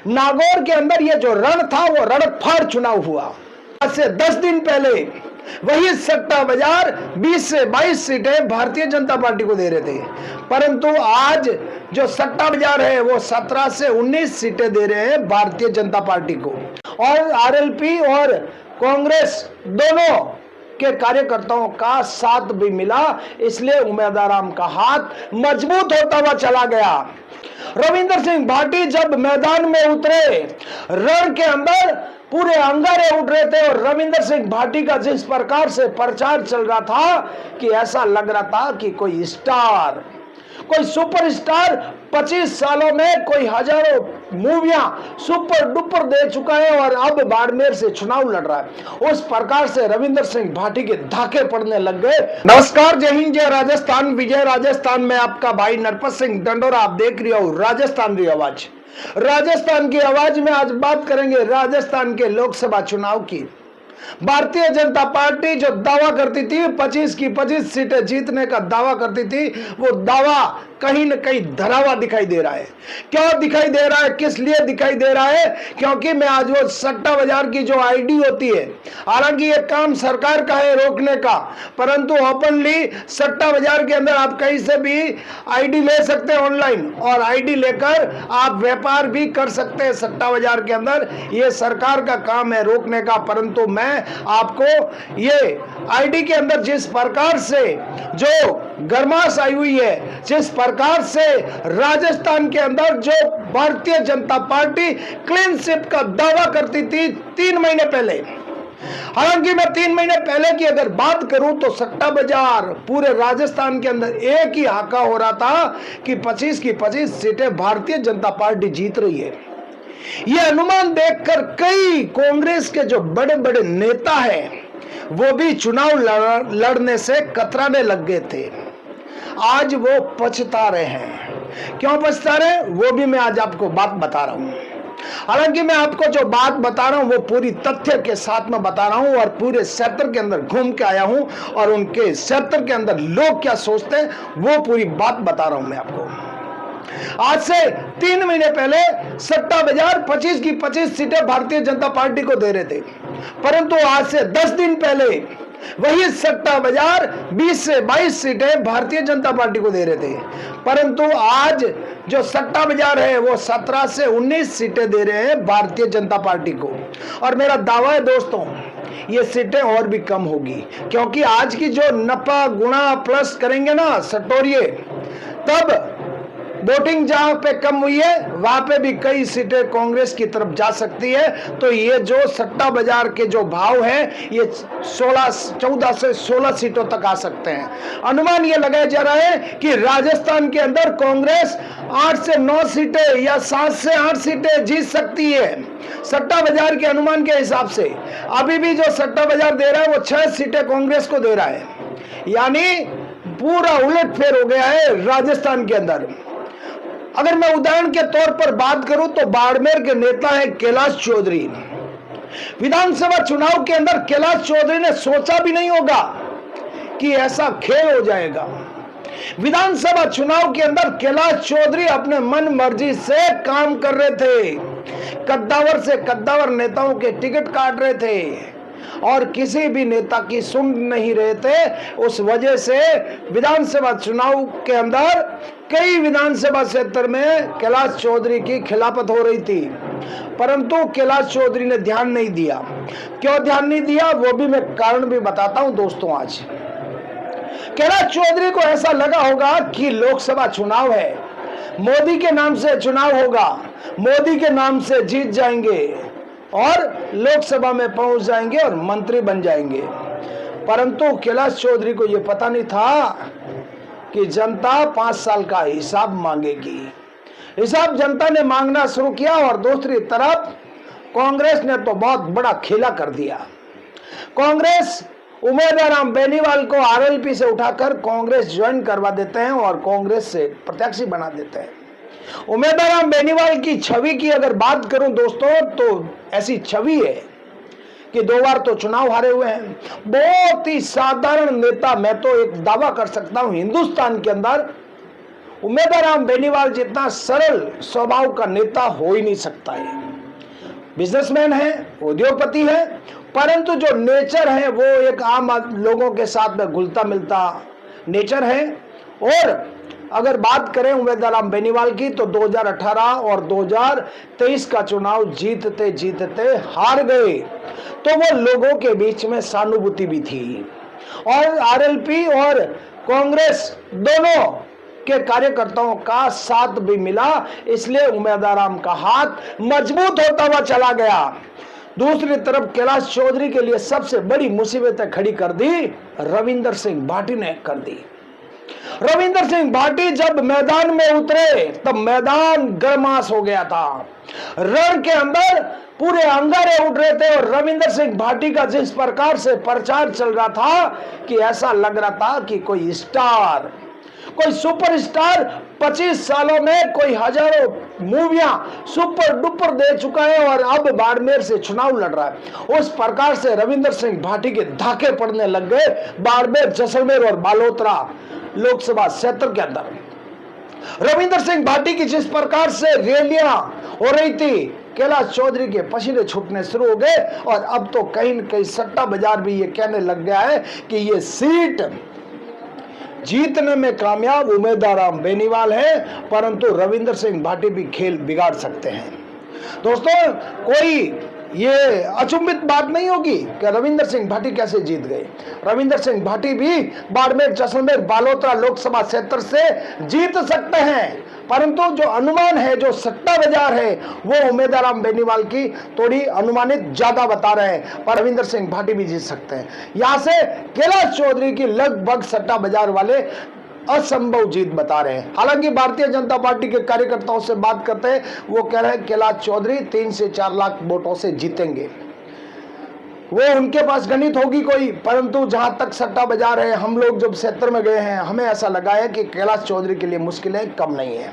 नागौर के अंदर ये जो रण था वो रणफाड़ चुनाव हुआ। आज से 10 दिन पहले वही सट्टा बाजार 20 से 22 सीटें भारतीय जनता पार्टी को दे रहे थे, परंतु आज जो सट्टा बाजार है वो 17 से 19 सीटें दे रहे हैं भारतीय जनता पार्टी को। और आरएलपी और कांग्रेस दोनों के कार्यकर्ताओं का साथ भी मिला, इसलिए उम्मीदवार का हाथ मजबूत होता हुआ चला गया। रविंदर सिंह भाटी जब मैदान में उतरे, रण के अंदर पूरे अंगारे उठ रहे थे और रविंदर सिंह भाटी का जिस प्रकार से प्रचार चल रहा था कि ऐसा लग रहा था कि कोई स्टार, कोई सुपरस्टार 25 सालों में कोई हजारों मूवियां सुपर डुपर दे चुका है और अब बाड़मेर से चुनाव लड़ रहा है। उस प्रकार से रविंदर सिंह भाटी के धाके पड़ने लग गए। नमस्कार, जय हिंद, जय राजस्थान, विजय राजस्थान में आपका भाई नरपत सिंह डंडोरा। आप देख रहे हो राजस्थान की आवाज। राजस्थान की आवाज में आज बात करेंगे राजस्थान के लोकसभा चुनाव की। भारतीय जनता पार्टी जो दावा करती थी 25 की 25 सीटें जीतने का दावा करती थी, वो दावा कहीं न कहीं धरा हुआ दिखाई दे रहा है। क्यों दिखाई दे रहा है, किस लिए दिखाई दे रहा है? क्योंकि मैं आज वो सट्टा बाजार की जो आईडी होती है, हालांकि ये काम सरकार का है रोकने का, परंतु ओपनली सट्टा बाजार के अंदर आप कहीं से भी आईडी ले सकते हैं ऑनलाइन, और आईडी लेकर आप व्यापार भी कर सकते हैं सट्टा बाजार के अंदर। ये सरकार का काम है रोकने का, परंतु मैं आपको ये आईडी के अंदर जिस प्रकार से जो गरमाश आई हुई है, जिस प्रकार से राजस्थान के अंदर जो Bharatiya Janata party clean sweep का दावा करती थी 3 महीने पहले, हालांकि मैं 3 महीने पहले की अगर बात करूं तो सट्टा बाजार पूरे राजस्थान के अंदर एक ही हाका हो रहा था कि 25 की 25 सीटें भारतीय जनता पार्टी जीत रही है। यह अनुमान देखकर कई कांग्रेस के जो बड़े बड़े नेता हैं वो भी चुनाव लड़ने से कतराने लग गए थे। आज वो पछता रहे हैं। क्यों पछता रहे वो भी मैं आज आपको बात बता रहा हूं। हालांकि मैं आपको जो बात बता रहा हूं वो पूरी तथ्य के साथ में बता रहा हूं और पूरे सेक्टर के अंदर घूम के आया हूं और उनके सेक्टर के अंदर लोग क्या सोचते हैं वो पूरी बात बता रहा हूं मैं आपको। आज से 3 महीने पहले सट्टा बाजार 25 की 25 सीटें भारतीय जनता पार्टी को दे रहे थे, परंतु आज से 10 दिन पहले वही सट्टा बाजार 20 से 22 सीटें भारतीय जनता पार्टी को दे रहे थे, परंतु आज जो सट्टा बाजार है वो 17 से 19 सीटें दे रहे हैं भारतीय जनता पार्टी को। और मेरा दावा है दोस्तों, ये सीटें और भी कम होगी, क्योंकि आज की जो नफा गुणा प्लस करेंगे ना सटोरिये, तब वोटिंग जहां पे कम हुई है वहां पे भी कई सीटें कांग्रेस की तरफ जा सकती है। तो ये जो सट्टा बाजार के जो भाव है ये 14 से 16 सीटों तक आ सकते हैं। अनुमान ये लगाया जा रहा है कि राजस्थान के अंदर कांग्रेस 8 से 9 सीटें या 7 से 8 सीटें जीत सकती है सट्टा बाजार के अनुमान के हिसाब से। अभी भी जो सट्टा बाजार दे रहा है वो 6 सीटें कांग्रेस को दे रहा है, यानी पूरा उलटफेर हो गया है राजस्थान के अंदर। अगर मैं उदाहरण के तौर पर बात करूं तो बाड़मेर के नेता है कैलाश चौधरी। विधानसभा चुनाव के अंदर कैलाश चौधरी ने सोचा भी नहीं होगा कि ऐसा खेल हो जाएगा। विधानसभा चुनाव के अंदर कैलाश चौधरी अपने मन मर्जी से काम कर रहे थे, कद्दावर से कद्दावर नेताओं के टिकट काट रहे थे और किसी भी नेता की सुन नहीं रहे थे। उस वजह से विधानसभा चुनाव के अंदर कई विधानसभा क्षेत्र में कैलाश चौधरी की खिलाफत हो रही थी, परंतु कैलाश चौधरी ने ध्यान नहीं दिया। क्यों ध्यान नहीं दिया वो भी मैं कारण भी बताता हूं दोस्तों। आज कैलाश चौधरी को ऐसा लगा होगा कि लोकसभा चुनाव है, मोदी के नाम से चुनाव होगा, मोदी के नाम से जीत जाएंगे और लोकसभा में पहुंच जाएंगे और मंत्री बन जाएंगे। परंतु कैलाश चौधरी को यह पता नहीं था कि जनता 5 साल का हिसाब मांगेगी। हिसाब जनता ने मांगना शुरू किया और दूसरी तरफ कांग्रेस ने तो बहुत बड़ा खेला कर दिया। कांग्रेस उम्मीदवार बेनीवाल को आरएलपी से उठाकर कांग्रेस ज्वाइन करवा देते हैं और कांग्रेस से प्रत्याशी बना देते हैं। उम्मीदवार बेनीवाल की छवि की अगर बात करूं दोस्तों तो ऐसी छवि है कि 2 बार तो चुनाव हारे हुए हैं। बहुत ही साधारण नेता, मैं तो एक दावा कर सकता हूं हिंदुस्तान के अंदर उमेदवार बेनीवाल जितना सरल स्वभाव का नेता हो ही नहीं सकता है। बिजनेसमैन है, उद्योगपति है, परंतु जो नेचर है वो एक आम लोगों के साथ में घुलता मिलता नेचर है। और अगर बात करें उमेदवार बेनीवाल की तो 2018 और 2023 का चुनाव जीतते जीतते हार गए, तो वो लोगों के बीच में सहानुभूति भी थी और आरएलपी और कांग्रेस दोनों के कार्यकर्ताओं का साथ भी मिला, इसलिए उमेदवार का हाथ मजबूत होता हुआ चला गया। दूसरी तरफ कैलाश चौधरी के लिए सबसे बड़ी मुसीबतें खड़ी कर दी रविंदर सिंह भाटी ने कर दी। रविंदर सिंह भाटी जब मैदान में उतरे तब मैदान गर्माश हो गया था। रण के अंदर पूरे अंगारे उठ रहे थे और रविंदर सिंह भाटी का जिस प्रकार से प्रचार चल रहा था कि ऐसा लग रहा था कि कोई स्टार, कोई सुपरस्टार 25 सालों में कोई हजारों मूवियां सुपर डुपर दे चुका है और अब बाड़मेर से चुनाव लड़ रहा है। उस प्रकार से रविंदर सिंह भाटी के धाके पड़ने लग गए बाड़मेर, जैसलमेर और बालोतरा लोकसभा क्षेत्र के अंदर। रविंदर सिंह भाटी की जिस प्रकार से रैलियां हो रही थी, कैलाश चौधरी के पसीने छूटने शुरू हो गए और अब तो कहीं न कहीं सट्टा बाजार भी ये कहने लग गया है कि ये सीट जीतने में कामयाब उम्मीदवार बेनीवाल है, परंतु रविंदर सिंह भाटी भी खेल बिगाड़ सकते हैं। दोस्तों, कोई ये अचंभित बात नहीं होगी कि रविंदर सिंह भाटी कैसे जीत गए। रविंदर सिंह भाटी भी बाड़मेर, जैसलमेर, बालोतरा लोकसभा क्षेत्र से जीत सकते हैं, परंतु जो अनुमान है, जो सट्टा बाजार है, वो उम्मीदवार बेनीवाल की थोड़ी अनुमानित ज्यादा बता रहे हैं, पर रविंदर सिंह भाटी भी जीत सकते हैं। यहां से कैलाश चौधरी की लगभग सट्टा बाजार वाले असंभव जीत बता रहे हैं। हालांकि भारतीय जनता पार्टी के कार्यकर्ताओं से बात करते हैं, वो कह रहे हैं कैलाश चौधरी 3 से 4 लाख वोटों से जीतेंगे। वो उनके पास गणित होगी कोई, परंतु जहां तक सट्टा बाजार है, हम लोग जब क्षेत्र में गए हैं, हमें ऐसा लगा है कि कैलाश चौधरी के लिए मुश्किलें कम नहीं है।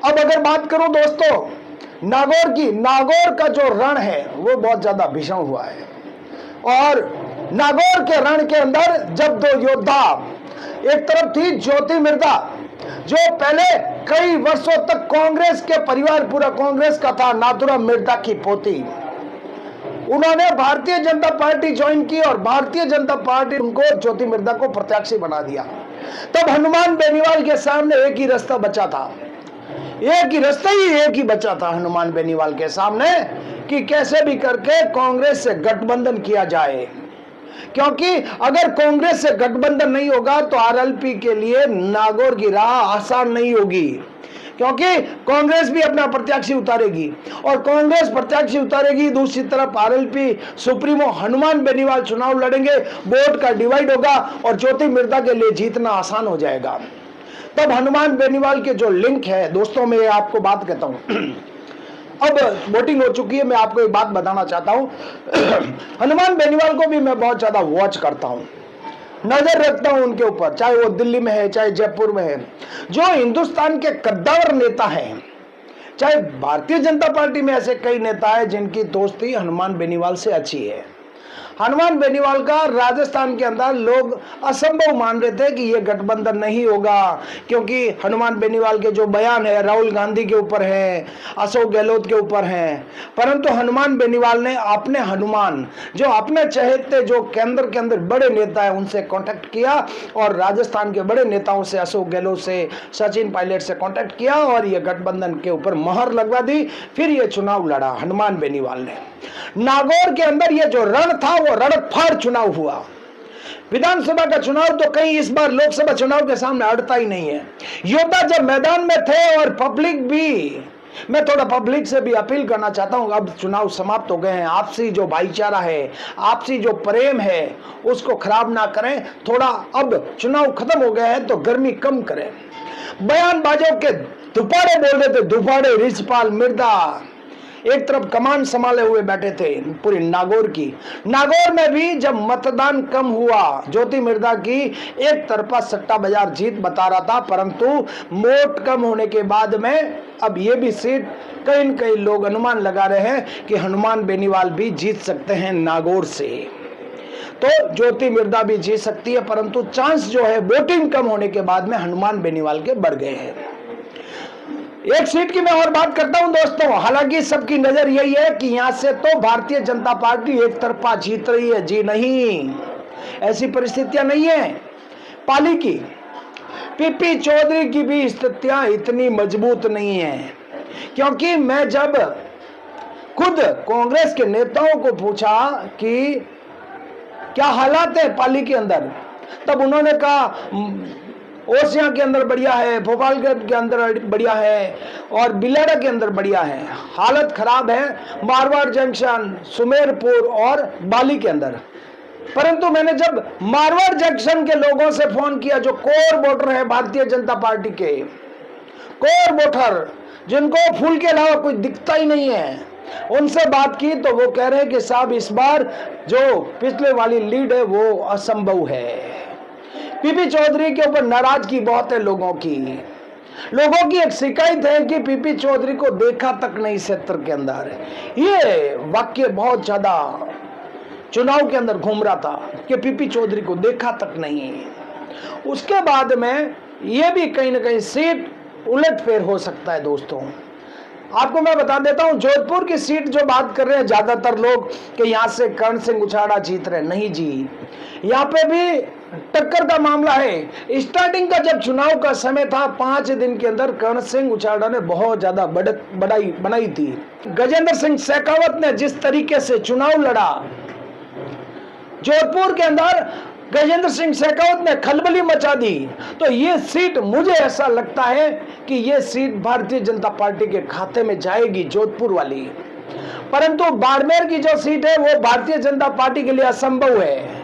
अब अगर बात करूं दोस्तों नागौर की, नागौर का जो रण है वो बहुत ज्यादा भीषण हुआ है और नागौर के रण के अंदर जब 2 योद्धा, एक तरफ थी ज्योति मिर्धा जो पहले कई वर्षों तक कांग्रेस के परिवार, पूरा कांग्रेस का था, नाथुराम मिर्धा की पोती, उन्होंने भारतीय जनता पार्टी ज्वाइन की और भारतीय जनता पार्टी उनको, ज्योति मिर्धा को प्रत्याशी बना दिया। तब हनुमान बेनीवाल के सामने एक ही रास्ता बचा था, एक ही बचा था हनुमान बेनीवाल के सामने कि कैसे भी करके कांग्रेस से गठबंधन किया जाए, क्योंकि अगर कांग्रेस से गठबंधन नहीं होगा तो आरएलपी के लिए नागौर की राह आसान नहीं होगी, क्योंकि कांग्रेस भी अपना प्रत्याशी उतारेगी और कांग्रेस प्रत्याशी उतारेगी, दूसरी तरफ आरएलपी सुप्रीमो हनुमान बेनीवाल चुनाव लड़ेंगे, वोट का डिवाइड होगा और ज्योति मिर्धा के लिए जीतना आसान हो जाएगा। तब हनुमान बेनीवाल के जो लिंक है दोस्तों, मैं आपको बात कहता हूं, अब वोटिंग हो चुकी है, मैं आपको एक बात बताना चाहता हूं। हनुमान बेनीवाल को भी मैं बहुत ज्यादा वॉच करता हूं, नजर रखता हूं उनके ऊपर, चाहे वो दिल्ली में है, चाहे जयपुर में है। जो हिंदुस्तान के कद्दावर नेता हैं, चाहे भारतीय जनता पार्टी में ऐसे कई नेता हैं जिनकी दोस्ती हनुमान बेनीवाल से अच्छी है। हनुमान बेनीवाल का राजस्थान के अंदर लोग असंभव मान रहे थे कि यह गठबंधन नहीं होगा, क्योंकि हनुमान बेनीवाल के जो बयान है राहुल गांधी के ऊपर है, अशोक गहलोत के ऊपर है, परंतु हनुमान बेनीवाल ने अपने हनुमान, जो अपने चहेते, जो केंद्र के अंदर बड़े नेता है, उनसे कांटेक्ट किया और राजस्थान के बड़े नेताओं से, अशोक गहलोत से, सचिन पायलट से कांटेक्ट किया और यह गठबंधन के ऊपर मोहर लगवा दी। फिर यह चुनाव लड़ा हनुमान बेनीवाल ने। नागौर के अंदर यह जो रण था वो रणफाड़ चुनाव हुआ। विधानसभा का चुनाव तो कहीं इस बार लोकसभा चुनाव के सामने अड़ता ही नहीं है। योद्धा जब मैदान में थे और पब्लिक भी, मैं थोड़ा पब्लिक से भी अपील करना चाहता हूं, अब चुनाव समाप्त हो गए हैं, आपसी जो भाईचारा है, आपसी जो प्रेम है, उसको खराब ना करें। थोड़ा अब चुनाव खत्म हो गए हैं तो गर्मी कम करें। बयानबाजों के दुपाड़े बोल रहे थे, दुपाड़े रिछपाल मिर्धा एक तरफ कमान संभाले हुए बैठे थे पूरी नागौर की। नागौर में भी जब मतदान कम हुआ, ज्योति मिर्धा की एक तरफा सट्टा बाजार जीत बता रहा था, परंतु वोट कम होने के बाद में अब ये भी सीट कई न कई लोग अनुमान लगा रहे हैं कि हनुमान बेनीवाल भी जीत सकते हैं नागौर से। तो ज्योति मिर्धा भी जीत सकती है, परंतु चांस जो है वोटिंग कम होने के बाद में हनुमान बेनीवाल के बढ़ गए हैं। एक सीट की मैं और बात करता हूं दोस्तों। हालांकि सबकी नजर यही है कि यहां से तो भारतीय जनता पार्टी एक तरफा जीत रही है। जी नहीं, ऐसी परिस्थितियां नहीं है। पाली की पीपी चौधरी की भी स्थितियां इतनी मजबूत नहीं है, क्योंकि मैं जब खुद कांग्रेस के नेताओं को पूछा कि क्या हालात है पाली के अंदर, तब उन्होंने कहा ओसिया के अंदर बढ़िया है, भोपालगढ़ के अंदर बढ़िया है और बिलाड़ा के अंदर बढ़िया है। हालत खराब है मारवाड़ जंक्शन, सुमेरपुर और बाली के अंदर। परंतु मैंने जब मारवाड़ जंक्शन के लोगों से फोन किया, जो कोर वोटर है भारतीय जनता पार्टी के, कोर वोटर जिनको फूल के अलावा कुछ दिखता ही नहीं है, उनसे बात की तो वो कह रहे हैं कि साहब इस बार जो पिछले वाली लीड है वो असंभव है। पीपी चौधरी के ऊपर नाराजगी बहुत है लोगों की एक शिकायत है कि पीपी चौधरी को देखा तक नहीं क्षेत्र के अंदर। ये वाक्य बहुत ज्यादा चुनाव के अंदर घूम रहा था कि पीपी चौधरी को देखा तक नहीं। उसके बाद में ये भी कहीं ना कहीं सीट उलटफेर हो सकता है दोस्तों। आपको मैं बता देता हूं, जोधपुर की सीट जो बात कर रहे हैं ज्यादातर लोग कि यहां से कर्ण सिंह उछाड़ा जीत रहे, नहीं जी, यहाँ पे भी टक्कर का मामला है। स्टार्टिंग का जब चुनाव का समय था, 5 दिन के अंदर कर्ण सिंह उछाड़ा ने बहुत ज्यादा बढ़त बनाई थी। गजेंद्र सिंह शेखावत ने जिस तरीके से चुनाव लड़ा जोधपुर के अंदर, गजेंद्र सिंह शेखावत ने खलबली मचा दी। तो ये सीट, मुझे ऐसा लगता है कि ये सीट भारतीय जनता पार्टी के खाते में जाएगी, जोधपुर वाली। परंतु बाड़मेर की जो सीट है वो भारतीय जनता पार्टी के लिए असंभव है।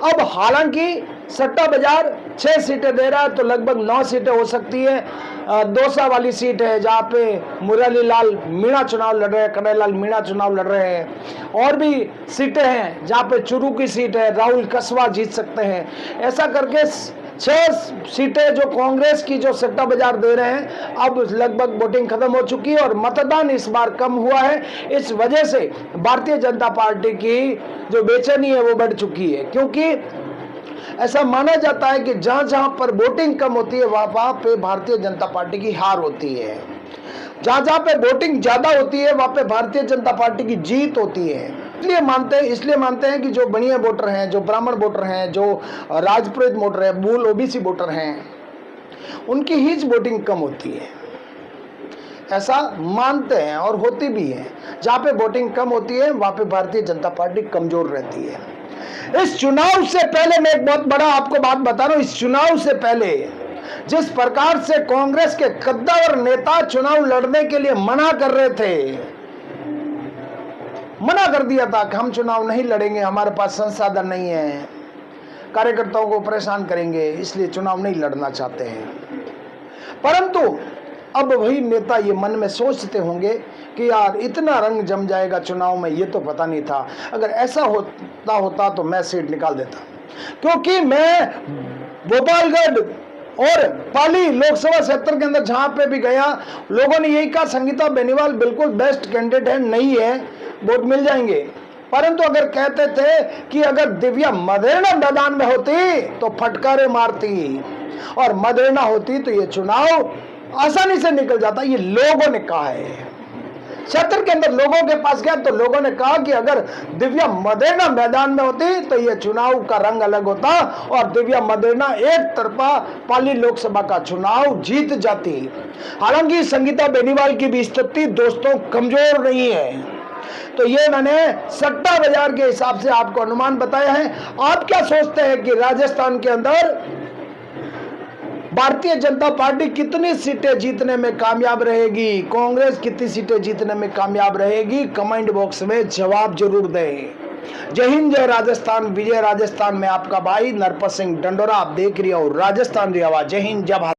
अब हालांकि सट्टा बाजार 6 सीटें दे रहा है, तो लगभग 9 सीटें हो सकती है। दौसा वाली सीट है जहाँ पे मुरली लाल मीणा चुनाव लड़ रहे हैं, कन्हैयालाल मीणा चुनाव लड़ रहे हैं, और भी सीटें हैं जहाँ पे चुरू की सीट है, राहुल कसवा जीत सकते हैं। ऐसा करके 6 सीटें जो कांग्रेस की जो सट्टा बाजार दे रहे हैं, अब लगभग वोटिंग खत्म हो चुकी है और मतदान इस बार कम हुआ है। इस वजह से भारतीय जनता पार्टी की जो बेचैनी है वो बढ़ चुकी है, क्योंकि ऐसा माना जाता है कि जहां जहां पर वोटिंग कम होती है वहां पे भारतीय जनता पार्टी की हार होती है, जहां जहां पे वोटिंग ज्यादा होती है वहां पे भारतीय जनता पार्टी की जीत होती है। इसलिए मानते हैं कि जो बनिया वोटर हैं, जो ब्राह्मण वोटर हैं, जो राजपुरोहित वोटर हैं, मूल ओबीसी वोटर हैं, उनकी ही वोटिंग कम होती है। ऐसा मानते हैं और होती भी है। जहां पे वोटिंग कम होती है वहां पे भारतीय जनता पार्टी कमजोर रहती है। इस चुनाव से पहले मैं एक बहुत बड़ा आपको बात बता रहा हूं। इस चुनाव से पहले जिस प्रकार से कांग्रेस के कद्दावर नेता चुनाव लड़ने के लिए मना कर रहे थे, मना कर दिया था कि हम चुनाव नहीं लड़ेंगे, हमारे पास संसाधन नहीं है, कार्यकर्ताओं को परेशान करेंगे, इसलिए चुनाव नहीं लड़ना चाहते हैं। परंतु अब वही नेता ये मन में सोचते होंगे कि यार इतना रंग जम जाएगा चुनाव में, ये तो पता नहीं था। अगर ऐसा होता तो मैं सीट निकाल देता, क्योंकि मैं भोपालगढ़ और पाली लोकसभा क्षेत्र के अंदर जहां पे भी गया, लोगों ने यही कहा संगीता बेनीवाल बिल्कुल बेस्ट कैंडिडेट है, नहीं है, वोट मिल जाएंगे। परंतु अगर कहते थे कि अगर दिव्या मदेरणा मैदान में होती तो फटकारे मारती, और मदेरणा होती तो ये चुनाव आसानी से निकल जाता, ये लोगों ने कहा है। क्षेत्र के अंदर लोगों के पास गया तो लोगों ने कहा कि अगर दिव्या मदेरणा मैदान में होती तो ये चुनाव का रंग अलग होता और दिव्या मदेरणा एक तरफा पाली लोकसभा का चुनाव जीत जाती। हालांकि संगीता बेनीवाल की भी स्थिति दोस्तों कमजोर नहीं है। तो ये मैंने सट्टा बाजार के हिसाब से आपको अनुमान बताया है। आप क्या सोचते हैं कि राजस्थान के अंदर भारतीय जनता पार्टी कितनी सीटें जीतने में कामयाब रहेगी, कांग्रेस कितनी सीटें जीतने में कामयाब रहेगी? कमेंट बॉक्स में जवाब जरूर दें। जय हिंद, जय राजस्थान, विजय राजस्थान में आपका भाई नरपत सिंह डंडोरा। आप देख रही हो राजस्थान की आवाज। जय हिंद, जय भारत।